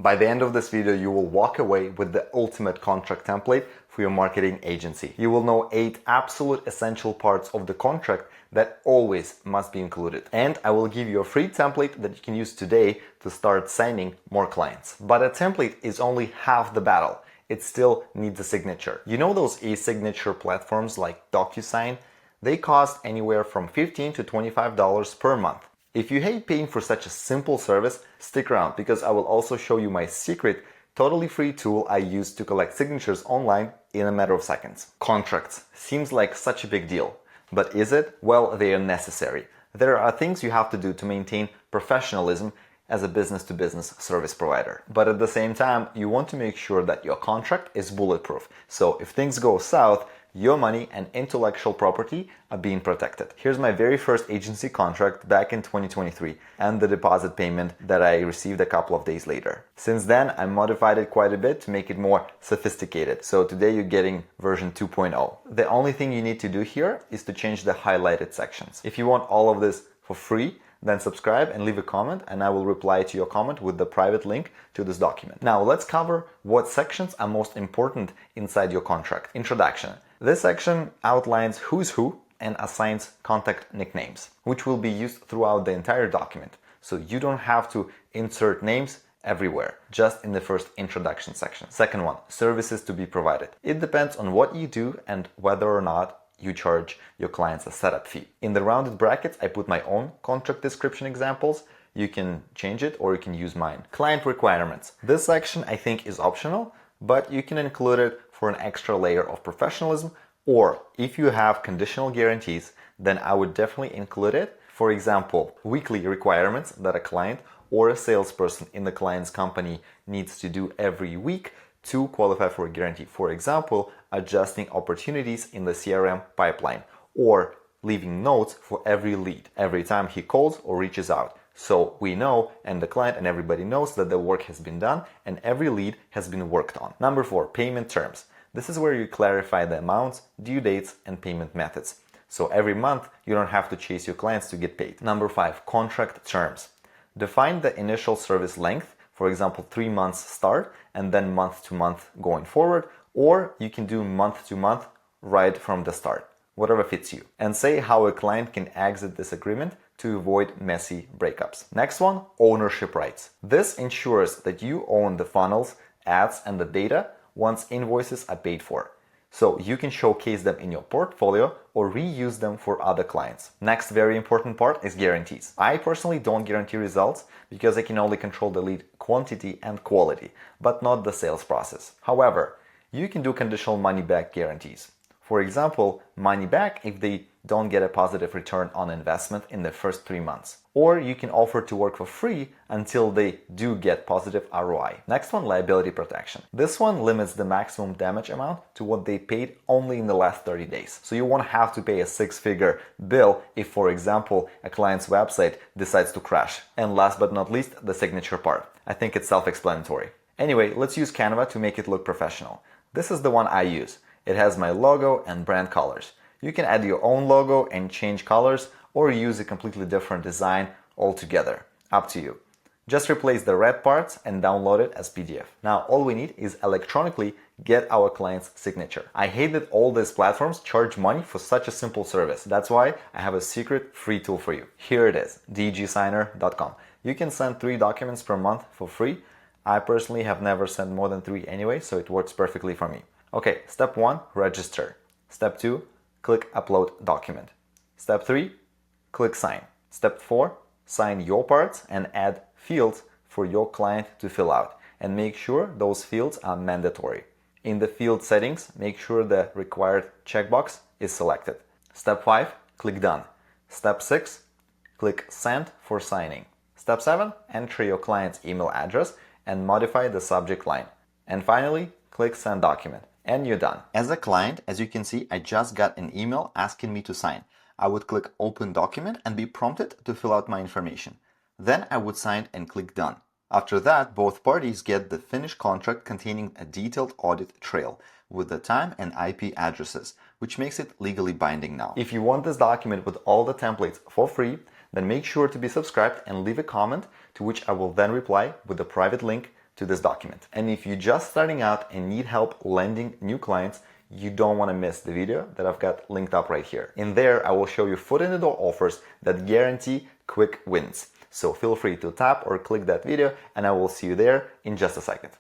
By the end of this video, you will walk away with the ultimate contract template for your marketing agency. You will know 8 absolute essential parts of the contract that always must be included. And I will give you a free template that you can use today to start signing more clients. But a template is only half the battle. It still needs a signature. You know those e-signature platforms like DocuSign? They cost anywhere from $15 to $25 per month. If you hate paying for such a simple service, stick around because I will also show you my secret, totally free tool I use to collect signatures online in a matter of seconds. Contracts. Seems like such a big deal. But is it? Well, they are necessary. There are things you have to do to maintain professionalism as a business-to-business service provider. But at the same time, you want to make sure that your contract is bulletproof. So if things go south, your money and intellectual property are being protected. Here's my very first agency contract back in 2023 and the deposit payment that I received a couple of days later. Since then, I modified it quite a bit to make it more sophisticated. So today you're getting version 2.0. The only thing you need to do here is to change the highlighted sections. If you want all of this for free, then subscribe and leave a comment and I will reply to your comment with the private link to this document. Now let's cover what sections are most important inside your contract. Introduction. This section outlines who's who and assigns contact nicknames, which will be used throughout the entire document. So you don't have to insert names everywhere, just in the first introduction section. Second one, services to be provided. It depends on what you do and whether or not you charge your clients a setup fee. In the rounded brackets, I put my own contract description examples. You can change it or you can use mine. Client requirements. This section I think is optional, but you can include it for an extra layer of professionalism, or if you have conditional guarantees, then I would definitely include it. For example, weekly requirements that a client or a salesperson in the client's company needs to do every week to qualify for a guarantee. For example, adjusting opportunities in the CRM pipeline or leaving notes for every lead every time he calls or reaches out. So we know, and the client and everybody knows, that the work has been done and every lead has been worked on. Number 4, payment terms. This is where you clarify the amounts, due dates, and payment methods. So every month you don't have to chase your clients to get paid. Number 5, contract terms. Define the initial service length, for example, 3 months start and then month to month going forward, or you can do month to month right from the start, whatever fits you. And say how a client can exit this agreement to avoid messy breakups. Next one, ownership rights. This ensures that you own the funnels, ads, and the data once invoices are paid for. So you can showcase them in your portfolio or reuse them for other clients. Next very important part is guarantees. I personally don't guarantee results because I can only control the lead quantity and quality, but not the sales process. However, you can do conditional money back guarantees. For example, money back if they don't get a positive return on investment in the first 3 months. Or you can offer to work for free until they do get positive ROI. Next one, liability protection. This one limits the maximum damage amount to what they paid only in the last 30 days. So you won't have to pay a 6-figure bill if, for example, a client's website decides to crash. And last but not least, the signature part. I think it's self-explanatory. Anyway, let's use Canva to make it look professional. This is the one I use. It has my logo and brand colors. You can add your own logo and change colors or use a completely different design altogether. Up to you. Just replace the red parts and download it as PDF. Now all we need is electronically get our client's signature. I hate that all these platforms charge money for such a simple service. That's why I have a secret free tool for you. Here it is, dgsigner.com. You can send 3 documents per month for free. I personally have never sent more than 3 anyway, so it works perfectly for me. Okay, step 1, register. Step 2, click upload document. Step 3, click sign. Step 4, sign your parts and add fields for your client to fill out. And make sure those fields are mandatory. In the field settings, make sure the required checkbox is selected. Step 5, click done. Step 6, click send for signing. Step 7, enter your client's email address and modify the subject line. And finally, click send document. And you're done. As a client, as you can see, I just got an email asking me to sign. I would click open document and be prompted to fill out my information. Then I would sign and click done. After that, both parties get the finished contract containing a detailed audit trail with the time and IP addresses, which makes it legally binding now. If you want this document with all the templates for free, then make sure to be subscribed and leave a comment to which I will then reply with a private link to this document. And if you're just starting out and need help landing new clients, you don't want to miss the video that I've got linked up right here. In there, I will show you foot in the door offers that guarantee quick wins. So feel free to tap or click that video, and I will see you there in just a second.